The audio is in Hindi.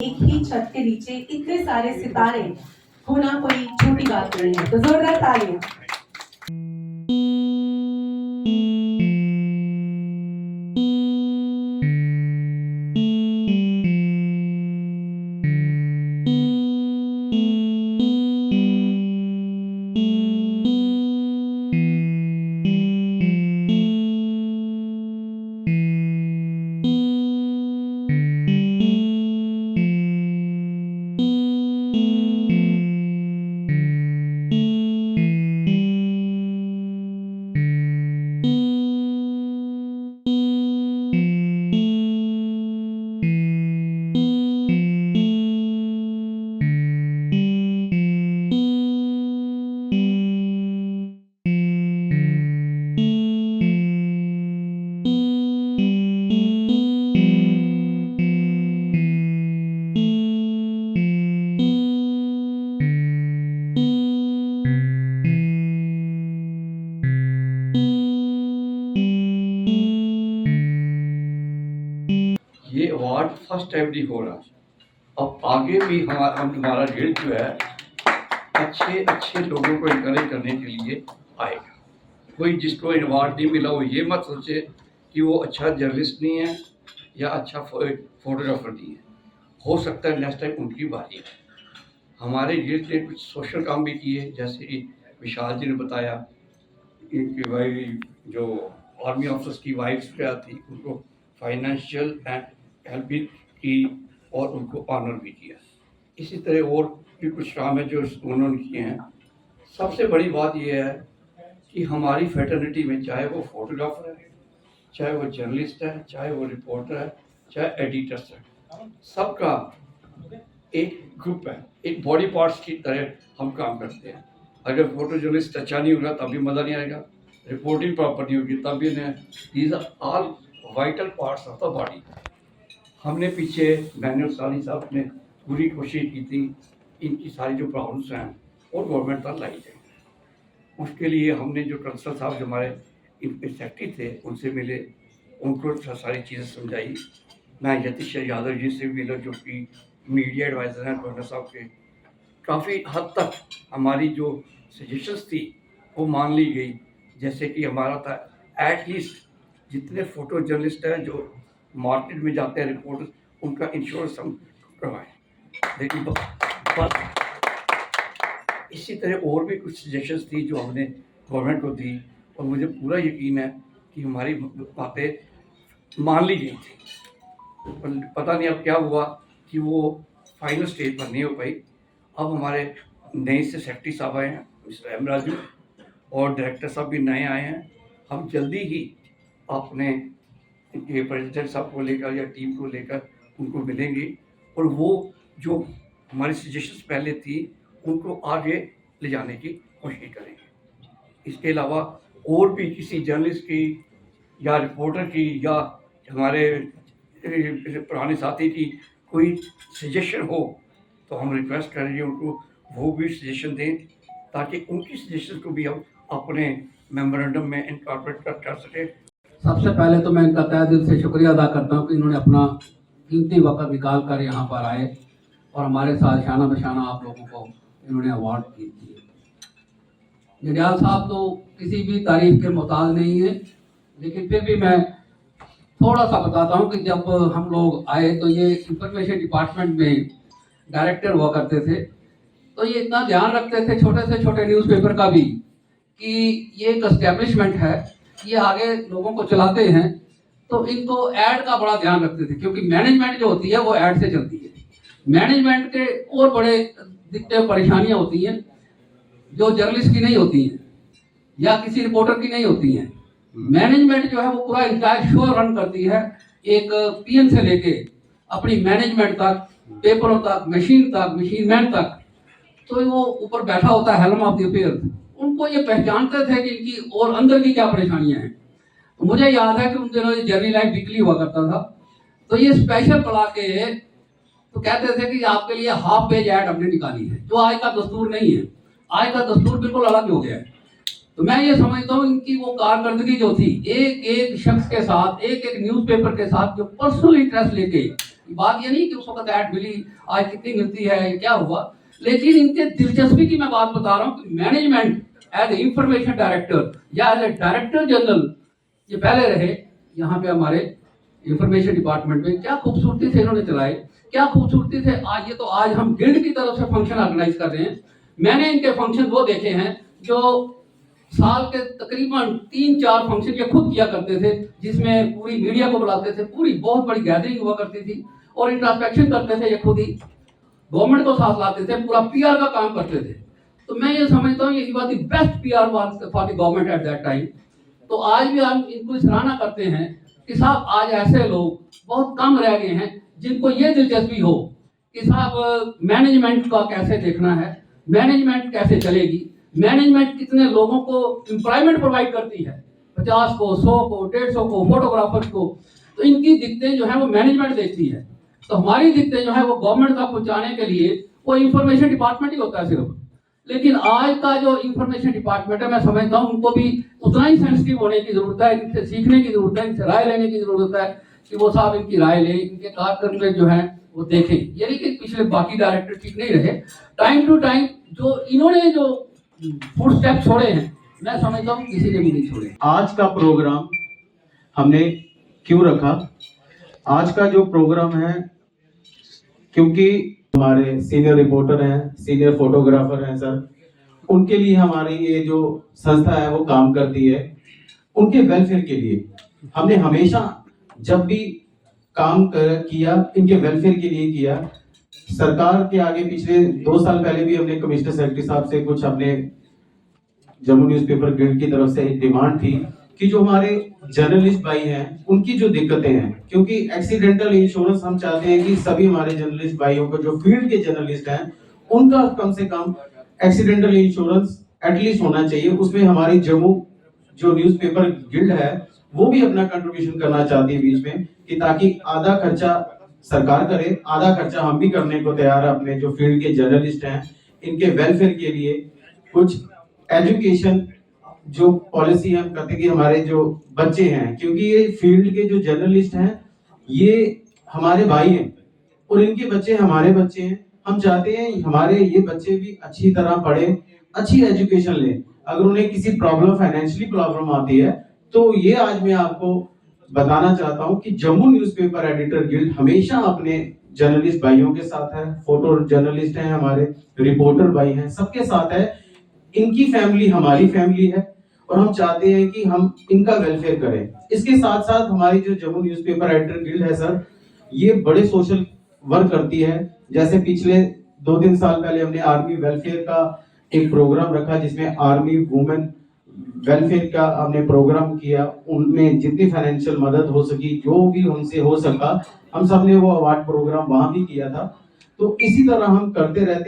एक ही छत के नीचे इतने सारे सितारे होना कोई छोटी बात नहीं है, तो जोरदार तालियां। ये अवार्ड फर्स्ट टाइम नहीं हो रहा। अब आगे भी हमारा गिल्ड जो है अच्छे अच्छे लोगों को इनकरेज करने के लिए आएगा। कोई जिसको अवार्ड नहीं मिला वो ये मत सोचे कि वो अच्छा जर्नलिस्ट नहीं है या अच्छा फोटोग्राफर नहीं है। हो सकता है नेक्स्ट टाइम उनकी बारी है। हमारे गिल्ड ने कुछ सोशल काम भी किए, जैसे कि विशाल जी ने बताया कि भाई जो आर्मी ऑफिसर्स की वाइफ्स क्या थी उनको फाइनेंशियल एंड हेल्प भी की और उनको ऑनर भी किया। इसी तरह और भी कुछ काम है जो उन्होंने किए हैं। सबसे बड़ी बात यह है कि हमारी फेटर्निटी में चाहे वो फोटोग्राफर है, चाहे वो जर्नलिस्ट है, चाहे वो रिपोर्टर है, चाहे एडिटर्स है, सबका एक ग्रुप है, एक बॉडी पार्ट्स की तरह हम काम करते हैं। अगर फोटो जर्नलिस्ट अच्छा नहीं होगा तब भी मज़ा नहीं आएगा, रिपोर्टिंग प्रॉपर नहीं होगी तब भी नहीं। These are all vital parts of the body. हमने पीछे मैनुअल साली साहब ने पूरी कोशिश की थी इनकी सारी जो प्रॉब्लम्स हैं और गवर्नमेंट तक लाई जाए। उसके लिए हमने जो कंसल साहब जो हमारे सेक्रेटरी थे उनसे मिले, उनको सारी चीज़ें समझाई। मैं यतीश यादव जी से भी मिला जो कि मीडिया एडवाइज़र हैं गवर्नर साहब के। काफ़ी हद तक हमारी जो सजेशंस थी वो मान ली गई। जैसे कि हमारा था एटलीस्ट जितने फ़ोटो जर्नलिस्ट हैं जो मार्केट में जाते हैं रिपोर्टर्स, उनका इंश्योरेंस हम करवाएं। लेकिन बस इसी तरह और भी कुछ सजेशंस थी जो हमने गवर्नमेंट को दी और मुझे पूरा यकीन है कि हमारी बातें मान ली गई थी। पता नहीं अब क्या हुआ कि वो फाइनल स्टेज पर नहीं हो पाई। अब हमारे नए से सेक्रेटरी साहब आए हैं मिस्टर एम राजू, और डायरेक्टर साहब भी नए आए हैं। हम जल्दी ही अपने इनके प्रेसिडेंट साहब को लेकर या टीम को लेकर उनको मिलेंगे और वो जो हमारी सजेशंस पहले थी उनको आगे ले जाने की कोशिश करेंगे। इसके अलावा और भी किसी जर्नलिस्ट की या रिपोर्टर की या हमारे पुराने साथी की कोई सजेशन हो तो हम रिक्वेस्ट करेंगे उनको वो भी सजेशन दें, ताकि उनकी सजेशन को भी हम अपने मेमोरेंडम में इनकॉर्पोरेट कर सकें। सबसे पहले तो मैं इनका तहे दिल से शुक्रिया अदा करता हूँ कि इन्होंने अपना कीमती वक्त निकाल कर यहाँ पर आए और हमारे साथ शाना बशाना आप लोगों को इन्होंने अवार्ड दिए। जंडियाल साहब तो किसी भी तारीफ के मोहताज नहीं है, लेकिन फिर भी मैं थोड़ा सा बताता हूँ कि जब हम लोग आए तो ये इंफॉर्मेशन डिपार्टमेंट में डायरेक्टर हुआ करते थे, तो ये इतना ध्यान रखते थे छोटे से छोटे न्यूज़पेपर का भी कि ये एक एस्टेब्लिशमेंट है, ये आगे लोगों को चलाते हैं, तो इनको ऐड का बड़ा ध्यान रखते थे, क्योंकि मैनेजमेंट जो होती है वो ऐड से चलती है। मैनेजमेंट के और बड़े दिक्कतें परेशानियां होती हैं जो जर्नलिस्ट की नहीं होती हैं या किसी रिपोर्टर की नहीं होती हैं। मैनेजमेंट जो है वो पूरा इंटायर शो रन करती है, एक पीएम से लेके अपनी मैनेजमेंट तक, पेपरों तक, मशीन तक, मशीन मैन तक। तो वो ऊपर बैठा होता है हेलम ऑफ द अफेयर, उनको ये पहचानते थे कि इनकी और अंदर की क्या परेशानियां हैं। तो मुझे याद है कि उन दिनों जर्नी लाइफ वीकली हुआ करता था, तो ये स्पेशल बुला के तो कहते थे कि आपके लिए हाफ पेज ऐड हमने निकाली है, जो आज का दस्तूर नहीं है। आज का दस्तूर बिल्कुल अलग हो गया है। तो मैं ये समझता हूँ इनकी वो कारकर्दगी जो थी, एक एक शख्स के साथ, एक एक न्यूज़पेपर के साथ जो पर्सनल इंटरेस्ट लेके, बात ये नहीं कि उस वक्त ऐड मिली, आज कितनी मिलती है, क्या हुआ, लेकिन इनके दिलचस्पी की मैं बात बता रहा हूँ कि मैनेजमेंट एज इंफॉर्मेशन डायरेक्टर या एज ए डायरेक्टर जनरल ये पहले रहे यहाँ पे हमारे इंफॉर्मेशन डिपार्टमेंट में, क्या खूबसूरती से इन्होंने चलाए, क्या खूबसूरती से आज ये तो आज हम गिल्ड की तरफ से फंक्शन ऑर्गेनाइज कर रहे हैं। मैंने इनके फंक्शन वो देखे हैं जो साल के तकरीबन 3-4 फंक्शन ये खुद किया करते थे, जिसमें पूरी मीडिया को बुलाते थे, पूरी बहुत बड़ी गैदरिंग हुआ करती थी और इंट्रोस्पेक्शन करते थे, ये खुद ही गवर्नमेंट को साथ लाते थे, पूरा पीआर का काम करते थे। तो मैं ये समझता हूँ ये was the best PR for the government at that time. तो आज भी हम इनको सराहना करते हैं कि साहब आज ऐसे लोग बहुत कम रह गए हैं जिनको ये दिलचस्पी हो कि साहब मैनेजमेंट का कैसे देखना है, मैनेजमेंट कैसे चलेगी, मैनेजमेंट कितने लोगों को एम्प्लॉयमेंट प्रोवाइड करती है, 50 को, 100 को, 150 को, फोटोग्राफर्स को। तो इनकी दिक्कतें जो है वो मैनेजमेंट देखती है, तो हमारी दिक्कतें जो है वो गवर्नमेंट तक पहुंचाने के लिए वो इंफॉर्मेशन डिपार्टमेंट ही होता है सिर्फ। लेकिन आज का जो इंफॉर्मेशन डिपार्टमेंट है, मैं समझता हूँ उनको भी उतना ही सेंसिटिव होने की जरूरत है, इनसे सीखने की जरूरत है, इनसे राय लेने की जरूरत है कि वो साहब इनकी राय लें, इनके कार्यक्रम जो है वो देखें। ये नहीं कि पिछले बाकी डायरेक्टर ठीक नहीं रहे, टाइम टू टाइम जो इन्होंने जो फुट स्टेप छोड़े हैं, मैं समझता हूँ किसी ने भी नहीं छोड़े। आज का प्रोग्राम हमने क्यों रखा? आज का जो प्रोग्राम है, क्योंकि हमारे सीनियर रिपोर्टर हैं, सीनियर फोटोग्राफर हैं सर, उनके लिए हमारी ये जो संस्था है वो काम करती है, उनके वेलफेयर के लिए। हमने हमेशा जब भी काम किया इनके वेलफेयर के लिए किया। सरकार के आगे पिछले 2 साल पहले भी हमने कमिश्नर सेक्रेटरी साहब से कुछ अपने जम्मू न्यूज़पेपर गिल्ड की तरफ से एक डिमांड थी कि जो हमारे जर्नलिस्ट भाई हैं उनकी जो दिक्कतें हैं, क्योंकि एक्सीडेंटल इंश्योरेंस हम चाहते हैं कि सभी हमारे जर्नलिस्ट भाइयों को जो फील्ड के जर्नलिस्ट हैं उनका कम से कम एक्सीडेंटल इंश्योरेंस एटलीस्ट होना चाहिए। उसमें हमारी जम्मू जो न्यूज़पेपर गिल्ड है वो भी अपना कंट्रीब्यूशन करना चाहती है बीच में, कि ताकि आधा खर्चा सरकार करे, आधा खर्चा हम भी करने को तैयार है। अपने जो फील्ड के जर्नलिस्ट हैं इनके वेलफेयर के लिए कुछ एजुकेशन जो पॉलिसी हम करते हैं कि हमारे जो बच्चे हैं, क्योंकि ये फील्ड के जो जर्नलिस्ट हैं ये हमारे भाई हैं और इनके बच्चे हमारे बच्चे हैं। हम चाहते हैं हमारे ये बच्चे भी अच्छी तरह पढ़े, अच्छी एजुकेशन लें। अगर उन्हें किसी प्रॉब्लम, फाइनेंशियली प्रॉब्लम आती है, तो ये आज मैं आपको बताना चाहता हूं कि जम्मू न्यूज़पेपर एडिटर गिल्ड हमेशा अपने जर्नलिस्ट भाइयों के साथ है। फोटो जर्नलिस्ट हैं हमारे, रिपोर्टर भाई हैं, सबके साथ है। इनकी फैमिली हमारी फैमिली है और हम चाहते हैं कि हम इनका वेलफेयर करें। इसके साथ साथ हमारी जो जम्मू न्यूज़पेपर एडिटर गिल्ड है सर, ये बड़े सोशल वर्क करती है। जैसे पिछले 2-3 साल पहले हमने आर्मी वेलफेयर का एक प्रोग्राम रखा, जिसमें आर्मी वुमेन वेलफेयर का हमने प्रोग्राम किया। उनमें जितनी फाइनेंशियल मदद हो सकी, जो भी हमसे हो सका, हम सब ने वो अवार्ड प्रोग्राम वहां भी किया था। तो इसी तरह हम करते रहते हैं।